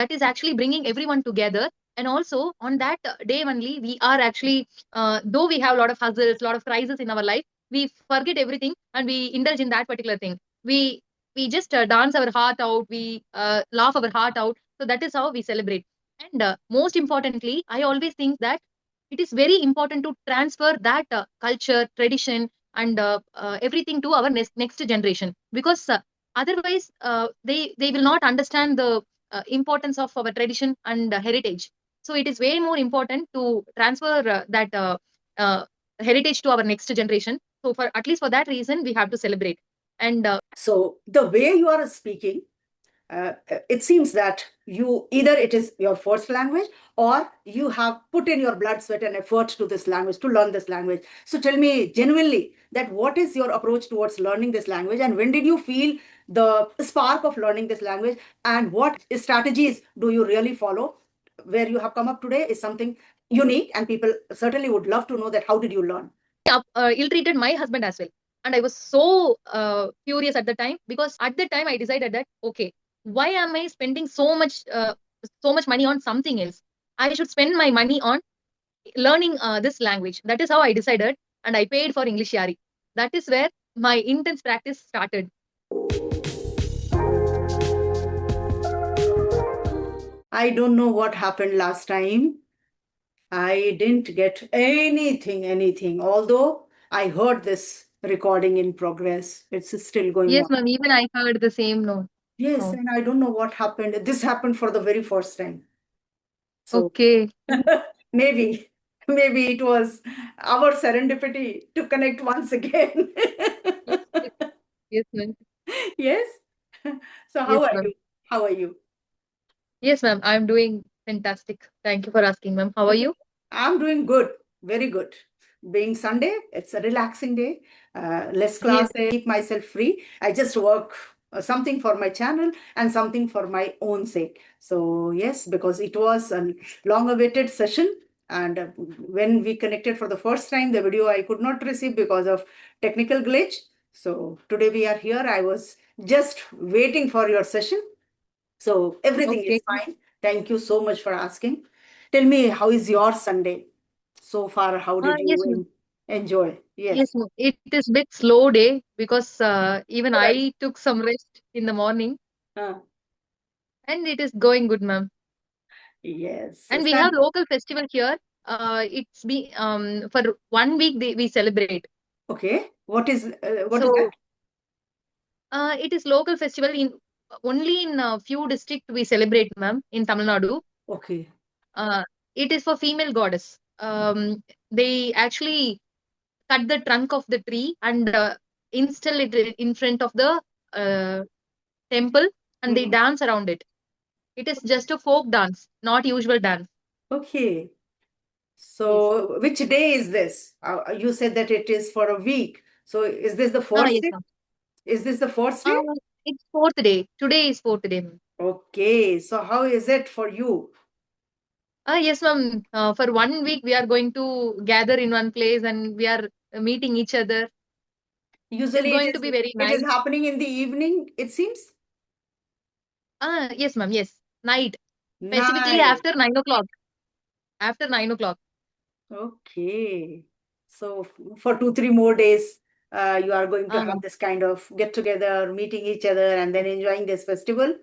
that is actually bringing everyone together. And also on that day only, we are actually, though we have a lot of hustles, a lot of crises in our life, we forget everything and we indulge in that particular thing. We just dance our heart out, we laugh our heart out. So that is how we celebrate. And most importantly, I always think that it is very important to transfer that culture, tradition, and everything to our next generation, because otherwise they will not understand the importance of our tradition and heritage. So it is way more important to transfer that uh, heritage to our next generation. So for at least for that reason, we have to celebrate. And So the way you are speaking, it seems that you either it is your first language or you have put in your blood, sweat, and effort to this language, to learn this language. So tell me genuinely that what is your approach towards learning this language, and when did you feel the spark of learning this language, and what strategies do you really follow? Where you have come up today is something unique, and people certainly would love to know that how did you learn? ill-treated my husband as well. And I was so furious at the time, because at the time I decided that, okay, why am I spending so much money on something else? I should spend my money on learning this language. That is how I decided, and I paid for English Yari. That is where my intense practice started. I don't know what happened last time. I didn't get anything, although I heard this recording in progress. It's still going Yes, on. ma'am. Even I heard the same. No, Yes, no. and I don't know what happened. This happened for the very first time. So Okay. maybe, maybe it was our serendipity to connect once again. Yes, yes, yes, ma'am. Yes. So how Yes, are ma'am. you? How are you? Yes, ma'am. I'm doing fantastic. Thank you for asking, ma'am. How are Okay. you? I'm doing good, very good. Being Sunday, it's a relaxing day. Less Yes. classes, keep myself free. I just work something for my channel and something for my own sake. So, yes, because it was a long awaited session. And when we connected for the first time, the video I could not receive because of technical glitch. So, today we are here. I was just waiting for your session. So everything Okay. is fine. Thank you so much for asking. Tell me, how is your Sunday so far? How did Yes, you ma'am. enjoy? Yes, Yes. ma'am. It is bit slow day, because even Well, I took some rest in the morning, uh, and it is going good, ma'am. yes. And we have local festival here. It's be for 1 week we celebrate. Okay. What is that? So it is local festival in only in a few district we celebrate, ma'am, in Tamil Nadu. Okay. Uh, it is for female goddess. They actually cut the trunk of the tree and install it in front of the uh, temple, and they Mhm. dance around it. It is just a folk dance, not usual dance. Okay. Yes. So which day is this? You said that it is for a week. So is this the first Yes, day? ma'am. Is this the first day? It's fourth day. Today is fourth day, ma'am. Okay. So how is it for you? Yes, ma'am. For 1 week, we are going to gather in one place and we are meeting each other. It is Usually going to be very it is nice. happening in the evening, it seems. Yes, ma'am. Yes. Night. Specifically Nice. after 9 o'clock. After 9 o'clock. Okay. So for 2, 3 more days, you are going to have Um, this kind of get together, meeting each other, and then enjoying this festival. Uh,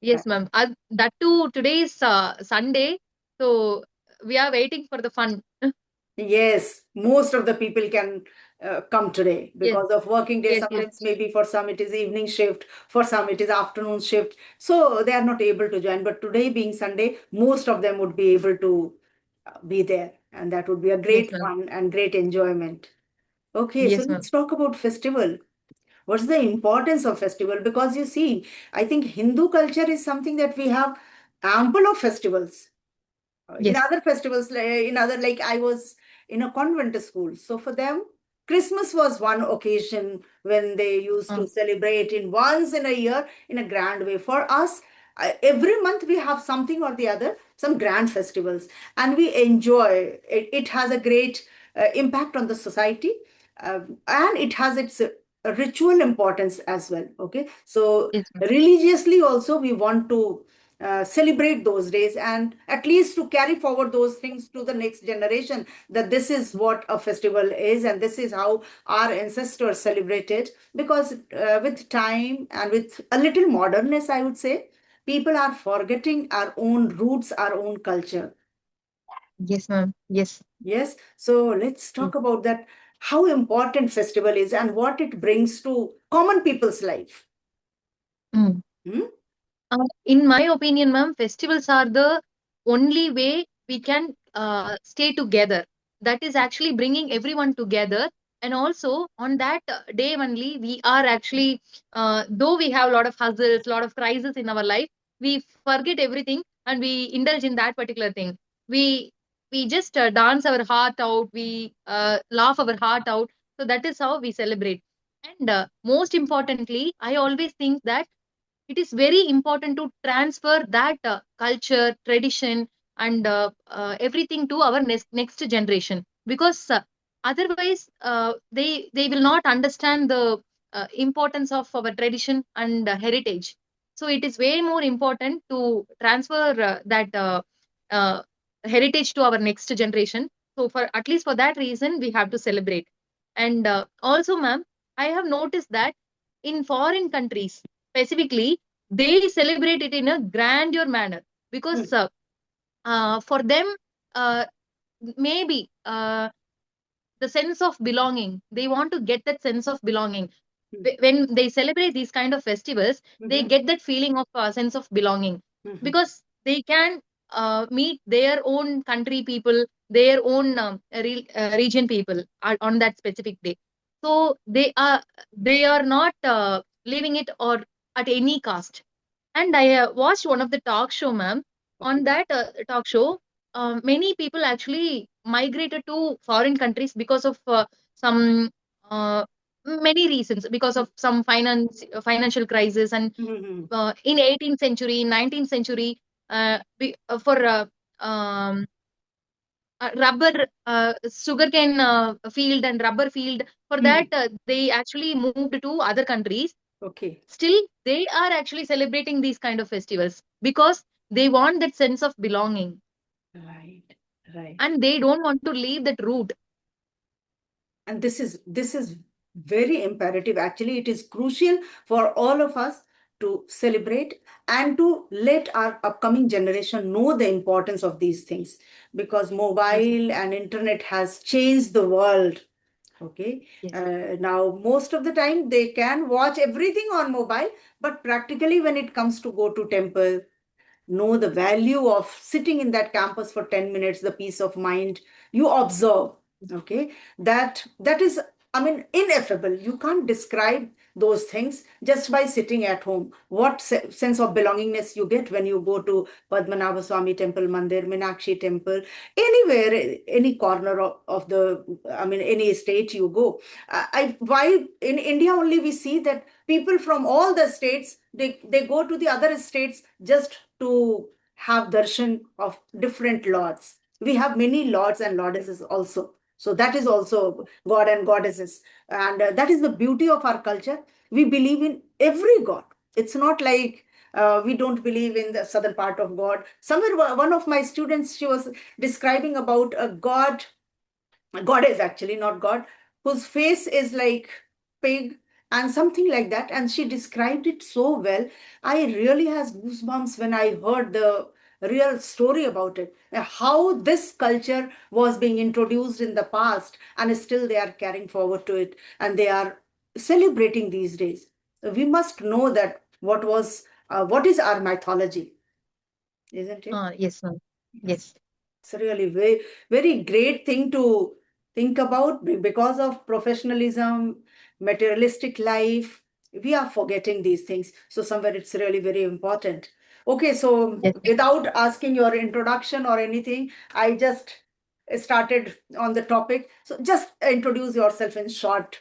yes, ma'am. That too, today is Sunday. So we are waiting for the fun. Yes, most of the people can come today Yes, because of working day. yes, yes, Sometimes maybe for some it is evening shift, for some it is afternoon shift. So they are not able to join. But today being Sunday, most of them would be able to be there, and that would be a yes, great ma'am. fun and great enjoyment. Okay, so Yes, ma'am. let's talk about festival. What's the importance of festival? Because you see, I think Hindu culture is something that we have ample of festivals. In Yes, other festivals, in other, like I was in a convent school. So for them, Christmas was one occasion when they used uh, to celebrate in once in a year in a grand way. For us, every month we have something or the other, some grand festivals, and we enjoy it. It has a great impact on the society, and it has its ritual importance as well. Okay, so yes, ma'am. religiously also we want to celebrate those days, and at least to carry forward those things to the next generation, that this is what a festival is and this is how our ancestors celebrated. Because with time and with a little modernness, I would say, people are forgetting our own roots, our own culture. Yes, ma'am. Yes. Yes, so let's Mm. talk about that, how important festival is and what it brings to common people's life. Mm. Hmm? In my opinion, ma'am, festivals are the only way we can stay together. That is actually bringing everyone together. And also on that day only, we are actually, though we have a lot of hustles, a lot of crises in our life, we forget everything and we indulge in that particular thing. We we just dance our heart out. We laugh our heart out. So that is how we celebrate. And most importantly, I always think that it is very important to transfer that culture, tradition, and everything to our next generation, because otherwise they will not understand the importance of our tradition and heritage. So it is way more important to transfer that uh, heritage to our next generation. So for at least for that reason we have to celebrate. And also, ma'am, I have noticed that in foreign countries specifically, they celebrate it in a grandeur manner, because Hmm. for them, uh, maybe the sense of belonging, they want to get that sense of belonging. Hmm. When they celebrate these kind of festivals, they Mhm. get that feeling of sense of belonging, Mhm. because they can meet their own country people, their own region people on that specific day. So they are not leaving it or at any cost. And I watched one of the talk show, ma'am. On Okay. that talk show, many people actually migrated to foreign countries because of some many reasons, because of some financial crisis, and Mhm. in 18th century, 19th century, for rubber, sugarcane field and rubber field. For that, Mhm. they actually moved to other countries. Okay. Still they are actually celebrating these kind of festivals because they want that sense of belonging, Right. Right. and they don't want to leave that root. And this is very imperative. Actually, it is crucial for all of us to celebrate and to let our upcoming generation know the importance of these things, because Yes, mobile and internet has changed the world. Okay. yes, Now, most of the time they can watch everything on mobile, but practically when it comes to go to temple, know the value of sitting in that campus for 10 minutes, the peace of mind you observe. Okay, that is, I mean, ineffable. You can't describe those things just by sitting at home. What sense of belongingness you get when you go to Padmanabha Swami temple, Mandir, Minakshi temple, anywhere, any corner of the, I mean, any state you go. Why in India only we see that people from all the states, they go to the other states just to have darshan of different lords. We have many lords and lordesses also. So that is also god and goddesses. And that is the beauty of our culture. We believe in every god. It's not like we don't believe in the southern part of God. Somewhere, one of my students, she was describing about a god, goddess actually, not God, whose face is like pig and something like that. And she described it so well. I really has goosebumps when I heard the real story about it. How this culture was being introduced in the past and still they are carrying forward to it and they are celebrating these days. We must know that what is our mythology, isn't it? yes, ma'am. Yes. Yes, It's really very, very great thing to think about because of professionalism, materialistic life. We are forgetting these things. So somewhere it's really very important. Okay, so yes, without asking your introduction or anything, I just started on the topic. So just introduce yourself in short,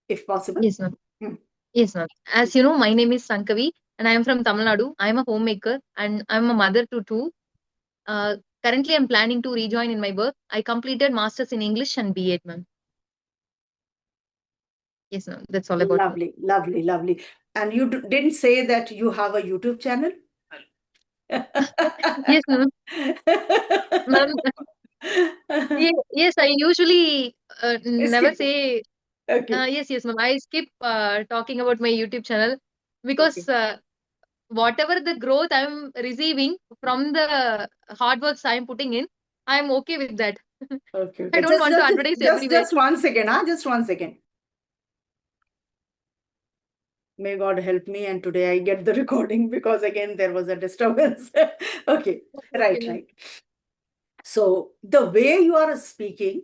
if possible. yes, ma'am. Hmm. Yes, ma'am. As you know, my name is Sankavi, and I am from Tamil Nadu. I am a homemaker, and I'm a mother to two. uh, Currently I'm planning to rejoin in my work. I completed masters in English and B.Ed, ma'am. Yes, ma'am. That's all about me. Lovely, lovely, lovely. And you didn't say that you have a YouTube channel? Yes, ma'am. Ma'am, yes, I usually never Skip. say. Okay. Yes, ma'am. I skip talking about my YouTube channel because Okay. whatever the growth I'm receiving from the hard works I'm putting in, I'm okay with that. Okay. I Okay. don't want to advertise everywhere. Just 1 second. Just 1 second. May God help me, and today I get the recording because again there was a disturbance. Okay. Okay, Right. ma'am. Right. So the way you are speaking,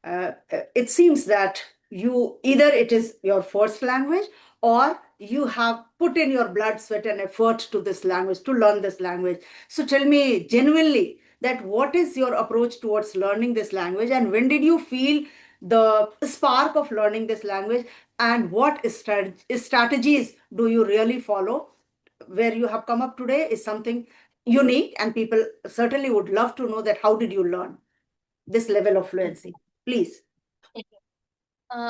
it seems that you either it is your first language, or you have put in your blood, sweat, and effort to this language, to learn this language. So tell me genuinely that what is your approach towards learning this language, and when did you feel the spark of learning this language, and what strategies do you really follow? Where you have come up today is something unique, and people certainly would love to know that how did you learn this level of fluency? Please.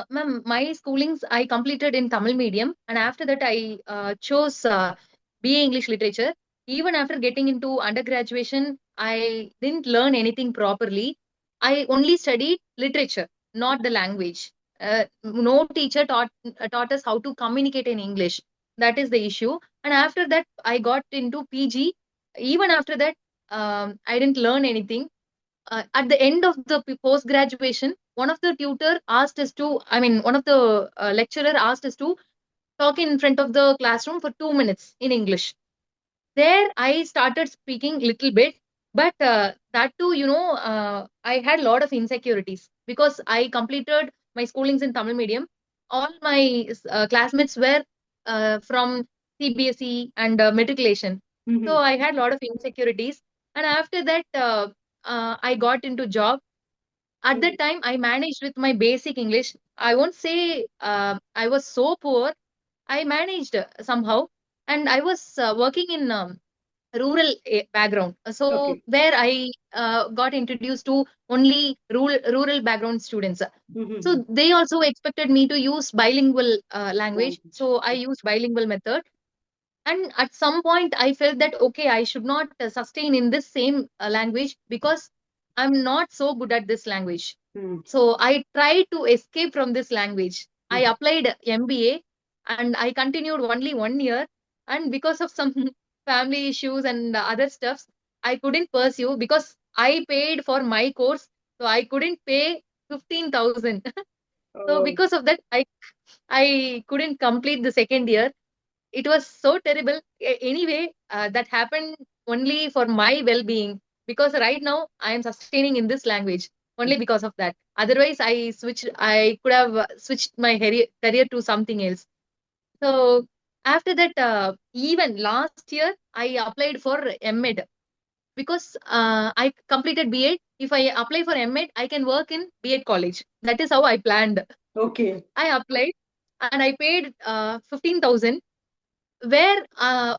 Ma'am, my schoolings I completed in Tamil medium, and after that I chose BA English Literature. Even after getting into undergraduation, I didn't learn anything properly. I only studied literature, not the language. No teacher taught us how to communicate in English. That is the issue. And after that, I got into PG. Even after that, I didn't learn anything. At the end of the post graduation, one of the tutor asked us to, I mean, one of the lecturer asked us to talk in front of the classroom for 2 minutes in English. There I started speaking little bit, but that too, I had a lot of insecurities because I completed my schoolings in Tamil medium. All my classmates were from CBSE and matriculation, so Mhm. I had a lot of insecurities. And after that, I got into job. At that Mhm. time, I managed with my basic English. I won't say I was so poor. I managed somehow, and I was working in rural background. So Okay. where I got introduced to only rural background students. Mhm. So they also expected me to use bilingual language. Language. So I used bilingual method. And at some point, I felt that okay, I should not sustain in this same language because I'm not so good at this language. Mhm. So I tried to escape from this language. I Mhm. applied MBA and I continued only 1 year. And because of some family issues and other stuffs, I couldn't pursue because I paid for my course. So I couldn't pay 15,000. So Oh. because of that, I couldn't complete the second year. It was so terrible. Anyway, that happened only for my well-being because right now I am sustaining in this language only because of that. Otherwise, I could have switched my career to something else. So after that, even last year, I applied for MEd because I completed B.Ed. If I apply for MEd, I can work in B.Ed college. That is how I planned. Okay. I applied and I paid 15,000, where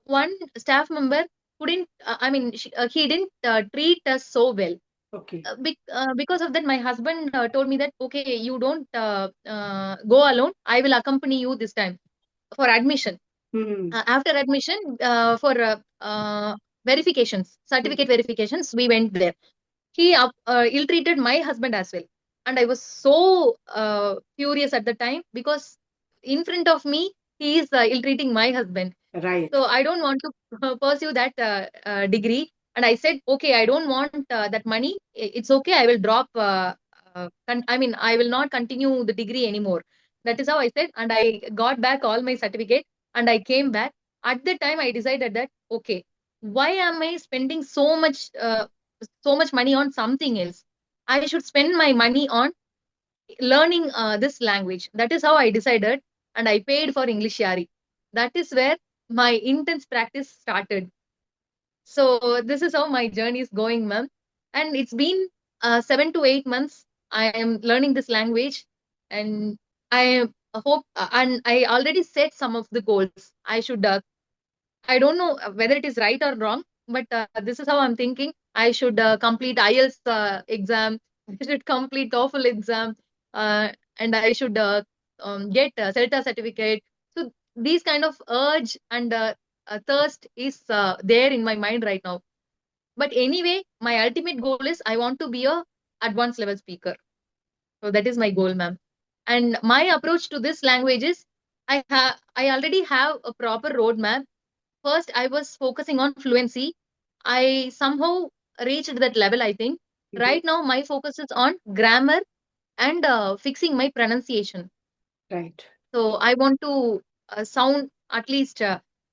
one staff member couldn't he didn't treat us so well. Okay. Because of that, my husband told me that okay, you don't go alone, I will accompany you this time for admission. Mhm. After admission, for verifications, certificate Mhm. verifications, we went there. He ill-treated my husband as well, and I was so furious at the time because in front of me he is ill-treating my husband. Right. So I don't want to pursue that degrey. And I said, okay, I don't want that money. It's okay. I will drop. I will not continue the degree anymore. That is how I said. And I got back all my certificate and I came back. At the time, I decided that, okay, why am I spending so much money on something else? I should spend my money on learning this language. That is how I decided, and I paid for English Yari. That is where my intense practice started. So this is how my journey is going, ma'am. And it's been 7 to 8 months. I am learning this language, and I hope, and I already set some of the goals. I don't know whether it is right or wrong, but this is how I'm thinking. I should complete IELTS exam. I should complete TOEFL exam, and I should get a CELTA certificate. So these kind of urge and thirst is there in my mind right now. But anyway, my ultimate goal is I want to be a advanced level speaker. So that is my goal, ma'am. And my approach to this language is I already have a proper roadmap. First, I was focusing on fluency. I somehow reached that level, I think. Mhm. Right now, my focus is on grammar and fixing my pronunciation. Right. So I want to sound at least,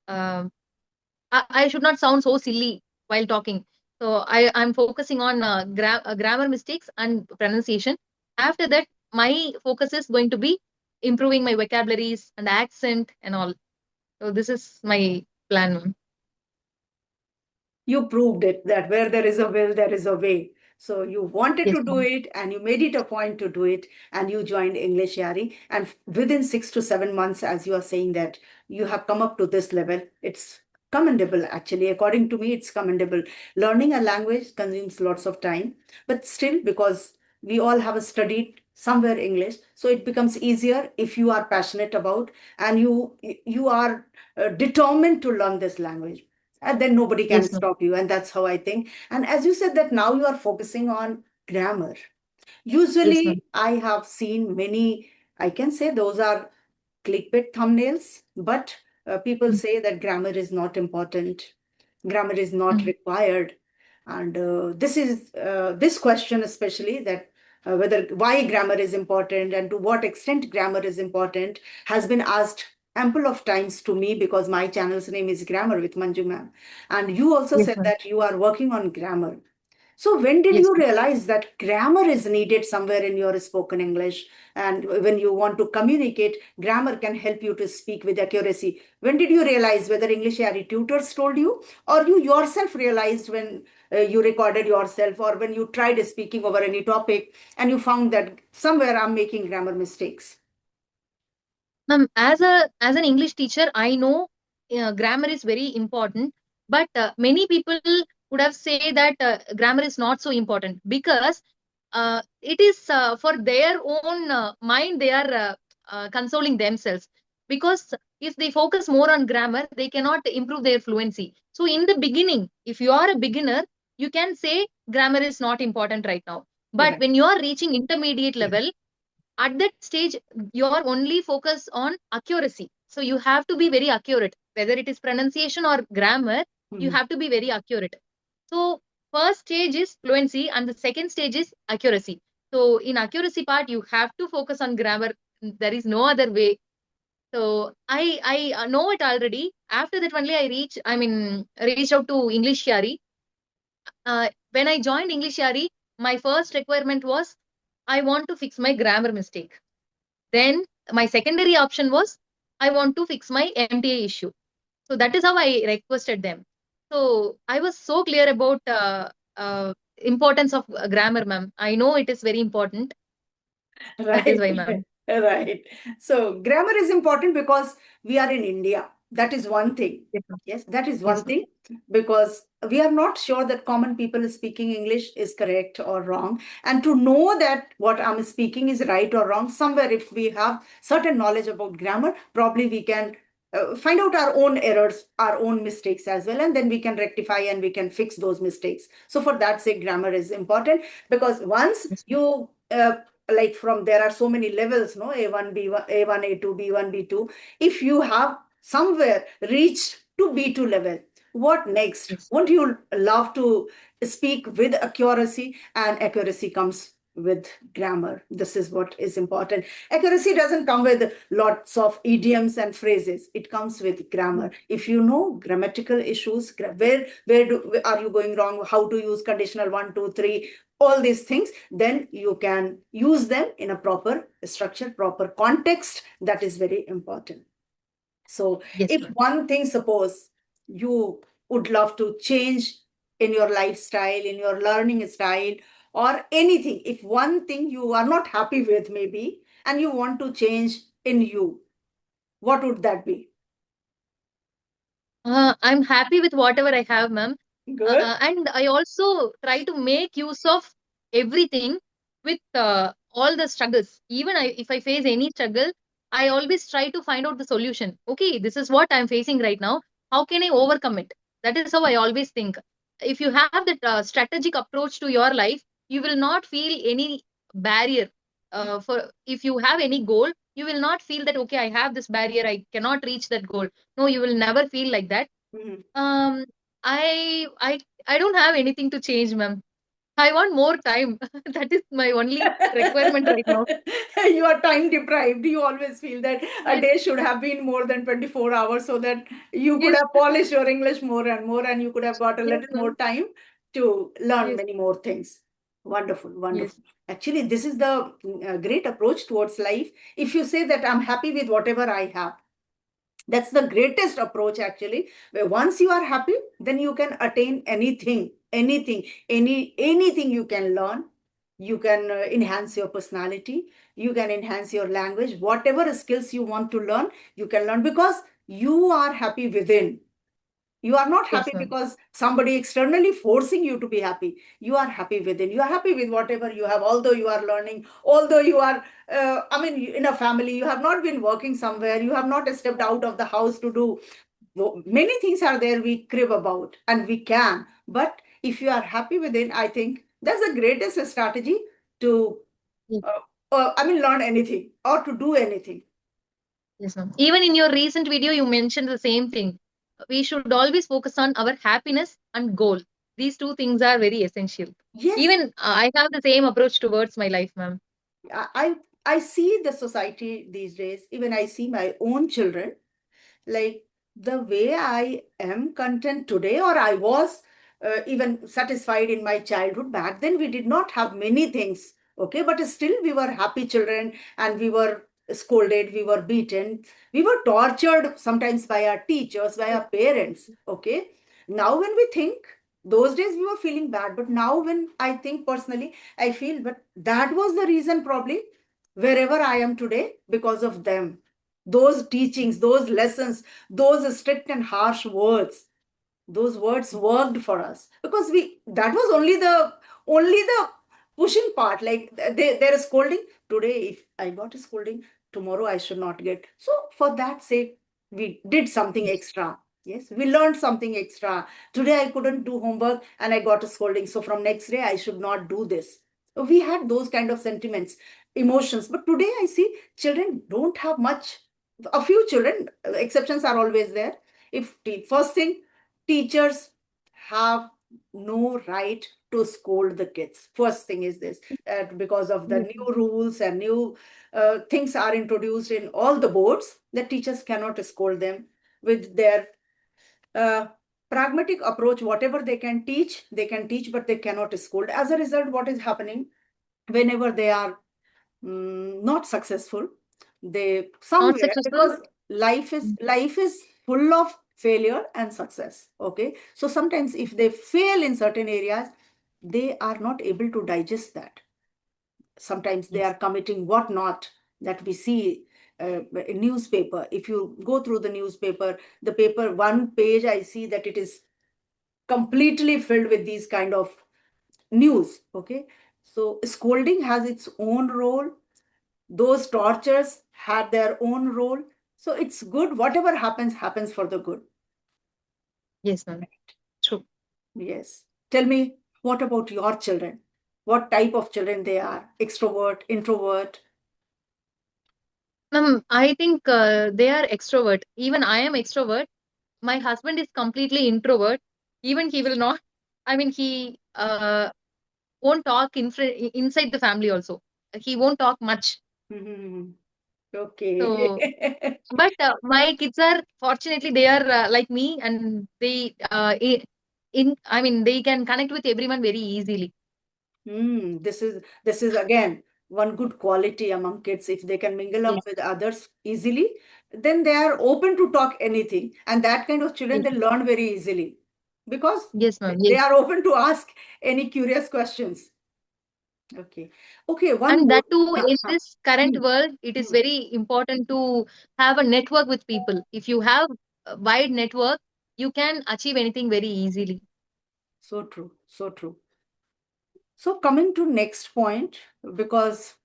I should not sound so silly while talking. So I'm focusing on grammar mistakes and pronunciation. After that, my focus is going to be improving my vocabularies and accent and all. So this is my plan, ma'am. You proved it that where there is a will, there is a way. So you wanted Yes, to do ma'am. it and you made it a point to do it and you joined English Yari. And within 6 to 7 months, as you are saying that you have come up to this level, it's commendable actually. According to me, it's commendable. Learning a language consumes lots of time, but still, because we all have studied somewhere English, so it becomes easier if you are passionate about and you are determined to learn this language, and then nobody can Yes, ma'am. stop you. And that's how I think. And as you said that now you are focusing on grammar. Yes, ma'am. Usually I have seen many, I can say those are clickbait thumbnails, but people Mm, say that grammar is not important, grammar is not mm. required. And this is this question especially, that whether why grammar is important and to what extent grammar is important, has been asked ample of times to me, because my channel's name is Grammar with Manju ma'am. And you also Yes, said ma'am. that you are working on grammar. So when did Yes, you ma'am. realize that grammar is needed somewhere in your spoken English? And when you want to communicate, grammar can help you to speak with accuracy. When did you realize, whether English Ari tutors told you, or you yourself realized when you recorded yourself, or when you tried speaking over any topic and you found that somewhere I'm making grammar mistakes? Ma'am, as an English teacher, I know grammar is very important, but many people would have say that grammar is not so important because it is for their own mind they are consoling themselves. Because if they focus more on grammar, they cannot improve their fluency. So in the beginning, if you are a beginner, you can say grammar is not important right now. But Right. when you are reaching intermediate level, at that stage you're only focus on accuracy, so you have to be very accurate whether it is pronunciation or grammar. You Mhm. have to be very accurate. So first stage is fluency and the second stage is accuracy. So in accuracy part you have to focus on grammar. There is no other way. So I know it already. After that only reached out to English Yari. When I joined English Yari, my first requirement was I want to fix my grammar mistake. Then my secondary option was I want to fix my MTA issue. So that is how I requested them. So I was so clear about importance of grammar, ma'am. I know it is very important. That is Right, why, ma'am. right. So grammar is important because we are in India. That is one thing. Yes, ma'am. Yes, that is one Yes, ma'am. thing, because we are not sure that common people speaking English is correct or wrong. And to know that what I'm speaking is right or wrong, somewhere if we have certain knowledge about grammar, probably we can find out our own errors, our own mistakes as well, and then we can rectify and we can fix those mistakes. So for that sake, grammar is important, because once Yes, ma'am. you like, from there are so many levels, no, A1 B1 A1 A2 B1 B2. If you have somewhere reached to B2 level, what next? Yes. Won't you love to speak with accuracy? And accuracy comes with grammar. This is what is important. Accuracy doesn't come with lots of idioms and phrases. It comes with grammar. If you know grammatical issues, are you going wrong, how to use conditional one, two, three, all these things, then you can use them in a proper structure, proper context. That is very important. So Yes, if ma'am. one thing, suppose you would love to change in your lifestyle, in your learning style, or anything, if one thing you are not happy with, maybe, and you want to change in you, what would that be? I'm happy with whatever I have, ma'am. Good. And I also try to make use of everything with all the struggles. Even if I face any struggle, I always try to find out the solution. Okay, this is what I'm facing right now. how can I overcome it? That is how I always think. If you have that strategic approach to your life, you will not feel any barrier. For if you have any goal, you will not feel that okay, I have this barrier, I cannot reach that goal. No, you will never feel like that. Mhm. Um, I don't have anything to change, ma'am. I want more time. That is my only requirement right now. You are time deprived. You always feel that a Yes, day should have been more than 24 hours so that you could yes, have polished your English more and you could have got a yes, little more ma'am. time to learn Yes, many more things. Wonderful, yes, wonderful. Actually, this is the great approach towards life. If you say that I'm happy with whatever I have, that's the greatest approach actually, where once you are happy, then you can attain anything you can learn. You can enhance your personality, you can enhance your language, whatever skills you want to learn, you can learn because you are happy within. You are not yes, happy ma'am. because somebody externally forcing you to be happy. You are happy within. You are happy with whatever you have, although you are learning, although you are, I mean, in a family, you have not been working somewhere, you have not stepped out of the house to do. Many things are there we crib about, and we can. But if you are happy within, I think that's the greatest strategy to, Yes, I mean, learn anything or to do anything. yes, ma'am. Even in your recent video, you mentioned the same thing. We should always focus on our happiness and goal. These two things are very essential. Yes, Even I have the same approach towards my life, ma'am. I I see the society these days. Even I see my own children, like the way I am content today, or I was even satisfied in my childhood. Back then, we did not have many things, okay, but still we were happy children, and we were scolded, we were beaten, we were tortured sometimes by our teachers, by our parents, okay. Now, when we think, those days we were feeling bad, but now when I think personally, I feel, but that was the reason probably wherever I am today because of them, those teachings, those lessons, those strict and harsh words, those words worked for us because we, that was only the pushing part. Like they're scolding today. If I got a scolding, tomorrow I should not get. So for that sake, we did something Yes, extra. Yes, we learned something extra. Today I couldn't do homework and I got a scolding. So from next day I should not do this. So we had those kind of sentiments, emotions. But today I see children don't have much. A few children, exceptions are always there. If first thing, teachers have no right to scold the kids. First thing is this, because of the yes, new rules and new things are introduced in all the boards, the teachers cannot scold them with their uh, pragmatic approach. Whatever they can teach, but they cannot scold. As a result, what is happening, whenever they are not successful, they not somewhere, successful. because life is full of failure and success, okay. So sometimes if they fail in certain areas, they are not able to digest that. Sometimes they Yes, are committing what not, that we see in newspaper. If you go through the newspaper, the paper one page, I see that it is completely filled with these kind of news, okay. So scolding has its own role, those tortures had their own role. So it's good, whatever happens, happens for the good. yes, ma'am. True. Yes. Tell me, what about your children? What type of children they are? Extrovert, introvert? Ma'am, I think they are extrovert. Even I am extrovert. My husband is completely introvert. Even he will not. I mean, he won't talk inside the family also. He won't talk much. Mhm. Okay. So, but my kids are fortunately they are like me, and they I mean they can connect with everyone very easily. This is again one good quality among kids. If they can mingle up Yes, with others easily, then they are open to talk anything. And that kind of children, yes, they learn very easily because yes, ma'am. they Yes, are open to ask any curious questions. Okay. Okay, one and more. that too Huh, in huh. this current Hmm, world, it is hmm. very important to have a network with people. If you have a wide network, you can achieve anything very easily. So true. So true. So coming to next point, because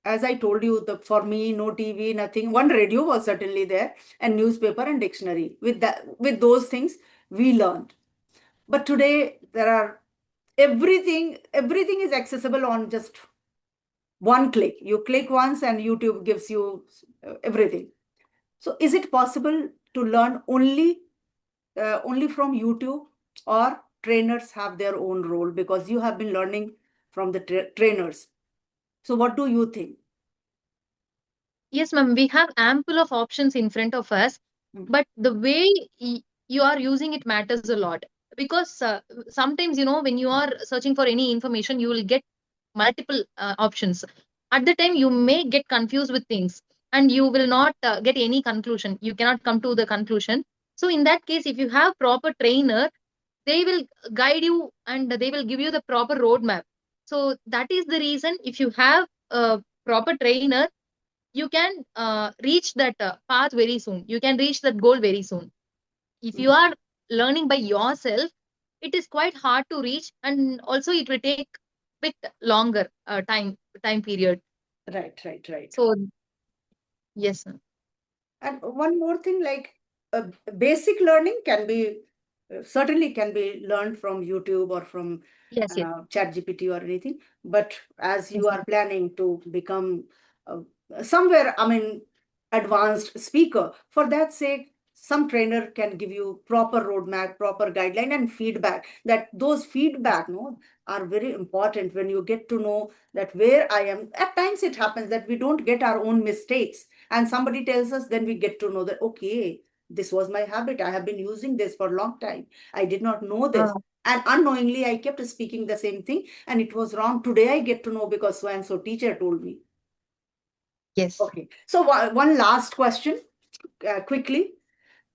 as I told you, for me, no TV, nothing. One radio was certainly there, and newspaper and dictionary. With those things, we learned. But today there are everything is accessible on just one click. You click once, and YouTube gives you everything. So, is it possible to learn only from YouTube, or trainers have their own role, because you have been learning from the trainers? So, what do you think? Yes, ma'am, we have ample of options in front of us, Mm, but the way you are using it matters a lot. Because sometimes, when you are searching for any information, you will get multiple options. At the time, you may get confused with things, and you will not get any conclusion. You cannot come to the conclusion. So, in that case, if you have proper trainer, they will guide you and they will give you the proper roadmap. So, that is the reason if you have a proper trainer, you can reach that path very soon. You can reach that goal very soon. If you mm. are learning by yourself, it is quite hard to reach, and also it will take bit longer time period. Right, right, right. So yes, ma'am. And one more thing, like basic learning can be certainly can be learned from YouTube or from Yes, yes, ChatGPT or anything. But as yes, you are planning to become uh, somewhere, I mean, advanced speaker, for that sake, some trainer can give you proper roadmap, proper guideline, and feedback. That those feedback, no, are very important when you get to know that where I am. At times, it happens that we don't get our own mistakes, and somebody tells us, then we get to know that, okay, this was my habit, I have been using this for a long time, I did not know this, and unknowingly I kept speaking the same thing, and it was wrong. Today I get to know because so and so teacher told me. yes. Okay, so one last question, quickly.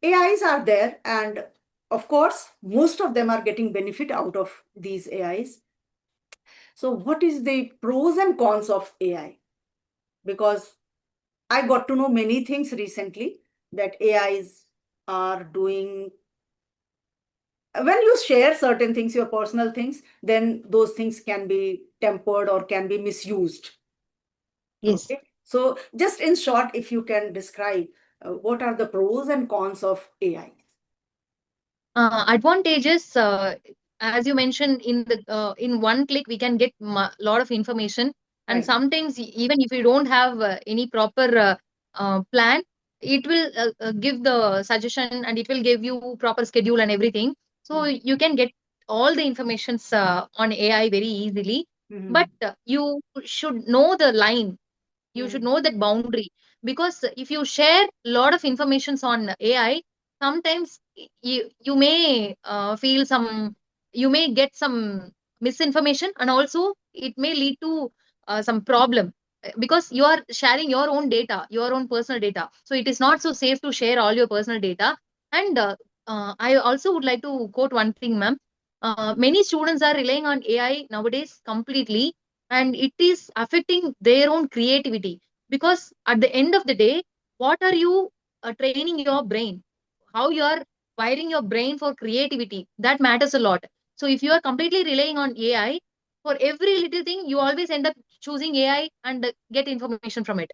AIs are there, and of course most of them are getting benefit out of these AIs. So what is the pros and cons of AI? Because I got to know many things recently that AIs are doing. When you share certain things, your personal things, then those things can be tempered or can be misused. Yes. Okay. So, just in short, if you can describe what are the pros and cons of AI? Advantages, as you mentioned, in one click we can get lot of information, and Right. sometimes even if you don't have any proper plan, it will give the suggestion and it will give you proper schedule and everything. So you can get all the informations on AI very easily, but Mm-hmm. you should know the line, you should Mm-hmm. know that boundary. Because if you share a lot of informations on AI, sometimes you may feel some, you may get some misinformation, and also it may lead to some problem. Because you are sharing your own data, your own personal data, so it is not so safe to share all your personal data. And I also would like to quote one thing, ma'am. Many students are relying on AI nowadays completely, and it is affecting their own creativity. Because at the end of the day, what are you training your brain, how you are wiring your brain for creativity, that matters a lot. So if you are completely relying on AI for every little thing, you always end up choosing AI and get information from it.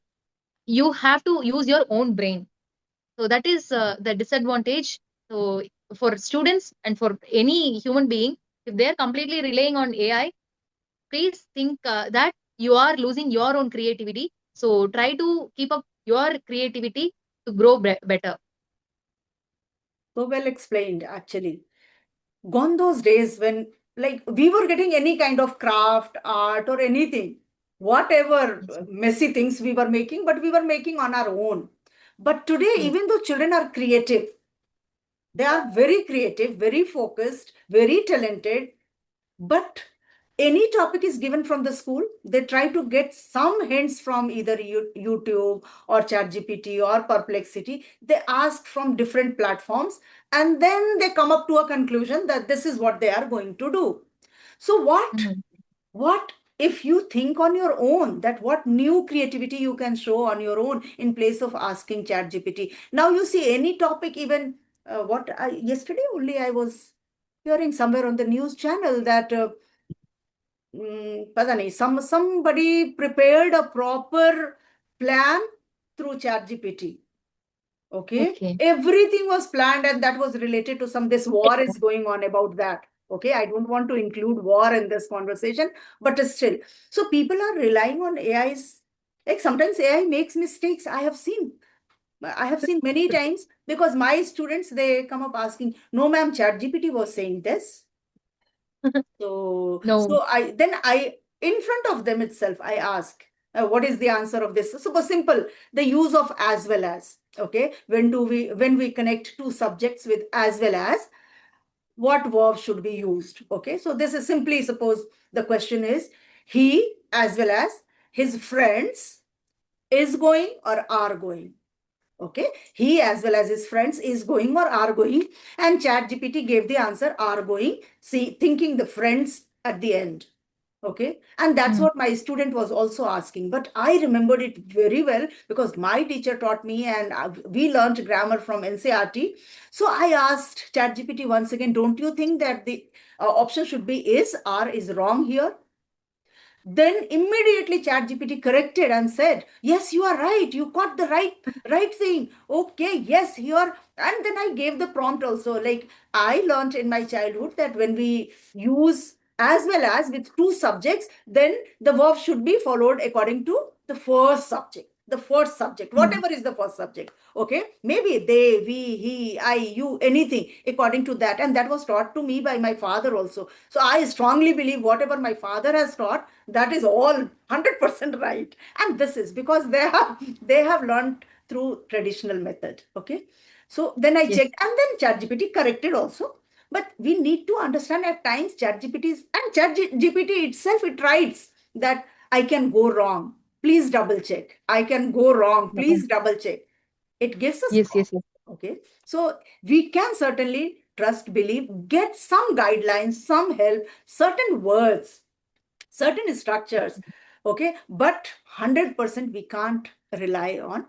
You have to use your own brain. So that is the disadvantage. So for students and for any human being, if they are completely relying on AI, please think that you are losing your own creativity. So try to keep up your creativity to grow better. So well explained, actually. Gone those days when, like, we were getting any kind of craft, art, or anything, whatever Yes, messy things we were making, but we were making on our own. But today, yes, even though children are creative, they are very creative, very focused, very talented, but any topic is given from the school, they try to get some hints from either YouTube or ChatGPT or Perplexity. They ask from different platforms, and then they come up to a conclusion that this is what they are going to do. So mhm. what if you think on your own, that what new creativity you can show on your own in place of asking ChatGPT? Now you see any topic, even yesterday only I was hearing somewhere on the news channel that पता नहीं, somebody prepared a proper plan through ChatGPT. Okay, Okay. everything was planned, and that was related to some, this war is going on about that. Okay, I don't want to include war in this conversation, but still, so people are relying on AIs. Like sometimes AI makes mistakes. I have seen many times, because my students, they come up asking, no, ma'am, ChatGPT was saying this. So, No. so in front of them itself, I ask, what is the answer of this? Super simple. The use of as well as. Okay, when we connect two subjects with as well as, what verb should be used? Okay, so this is simply, suppose the question is, he as well as his friends is going or are going. Okay, he as well as his friends is going or are going, and ChatGPT gave the answer are going, see, thinking the friends at the end. Okay, and that's Mm. what my student was also asking, but I remembered it very well because my teacher taught me, and we learned grammar from NCRT. So I asked ChatGPT once again, don't you think that the option should be is, are is wrong here? Then immediately ChatGPT corrected and said, "Yes, you are right. You got the right thing. Okay, yes, here." And then I gave the prompt also. Like I learned in my childhood that when we use as well as with two subjects, then the verb should be followed according to the first subject. The first subject, Mm. whatever is the first subject. Okay, maybe they, we, he, I, you, anything according to that. And that was taught to me by my father also. So I strongly believe whatever my father has taught, that is all 100% right. And this is because they have learned through traditional method. Okay, so then I Yes. checked, and then ChatGPT corrected also. But we need to understand, at times ChatGPT is, and ChatGPT itself, it writes that I can go wrong, please double check. I can go wrong, No. please double check. It gives us Yes, yes, prompt. yes. Okay, so we can certainly trust, believe, get some guidelines, some help, certain words, certain structures. Okay, but 100% we can't rely on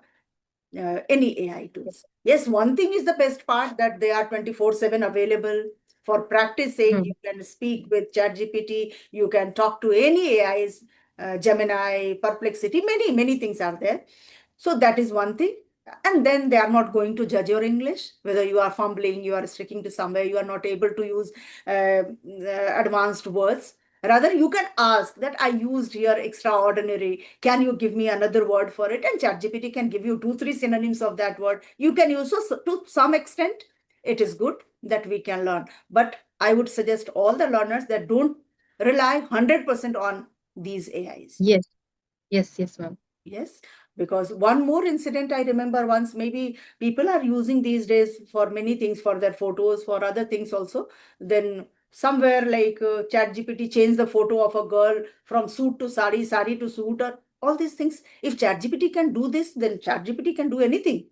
any AI Yes. tools. Yes, one thing is the best part, that they are 24/7 available. For practice sake, Mm. you can speak with ChatGPT, you can talk to any AIs, Gemini, Perplexity, many things are there. So that is one thing. And then they are not going to judge your English, whether you are fumbling, you are sticking to somewhere, you are not able to use advanced words. Rather, you can ask that I used here extraordinary. Can you give me another word for it? And ChatGPT can give you 2, 3 synonyms of that word. You can use, so to some extent, it is good that we can learn. But I would suggest all the learners that don't rely 100% on these AIs. Yes. Yes, yes, ma'am. Yes, because one more incident I remember once, maybe people are using these days for many things, for their photos, for other things also. Then somewhere like ChatGPT changed the photo of a girl from suit to sari, sari to suit, or all these things. If ChatGPT can do this, then ChatGPT can do anything.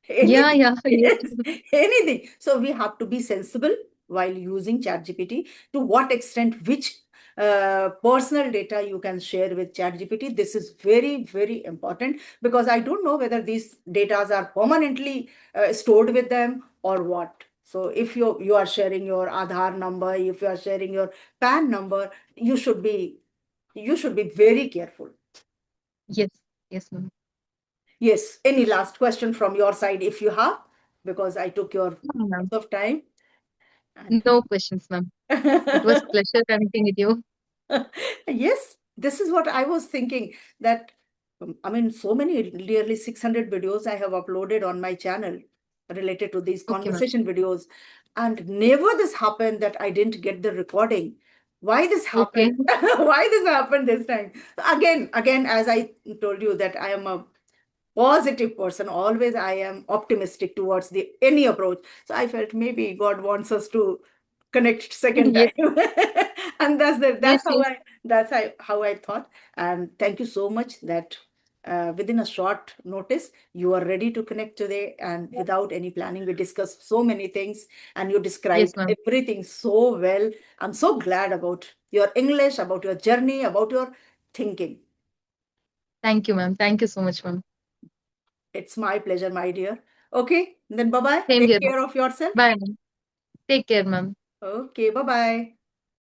Yeah, Anything. yeah. Yes. Yes, anything. So we have to be sensible while using ChatGPT. To what extent, which personal data you can share with ChatGPT. This is very important, because I don't know whether these data are permanently stored with them or what. So if you are sharing your Aadhaar number, if you are sharing your PAN number, you should be very careful. Yes. Yes, ma'am. Yes. Any last question from your side, if you have, because I took your No, lots ma'am. of time. And No questions, ma'am. It was pleasure connecting with you. yes, this is what I was thinking, that I mean, so many, nearly 600 videos I have uploaded on my channel related to these Okay, ma'am. conversation videos, and never this happened that I didn't get the recording. Why this Okay. happened? Why this happened this time? Again, as I told you, that I am a positive person. Always I am optimistic towards the any approach. So I felt maybe God wants us to connect second Yes. time. And Yes, yes. how I thought. And thank you so much that within a short notice you are ready to connect today, and without any planning we discussed so many things, and you Yes, described ma'am. everything so well. I'm so glad about your English, about your journey, about your thinking. Thank you, ma'am. Thank you so much, ma'am. It's my pleasure, my dear. Okay, then bye bye. Same Take here, ma'am. care of yourself. Bye, ma'am. Take care, ma'am. Okay, bye bye.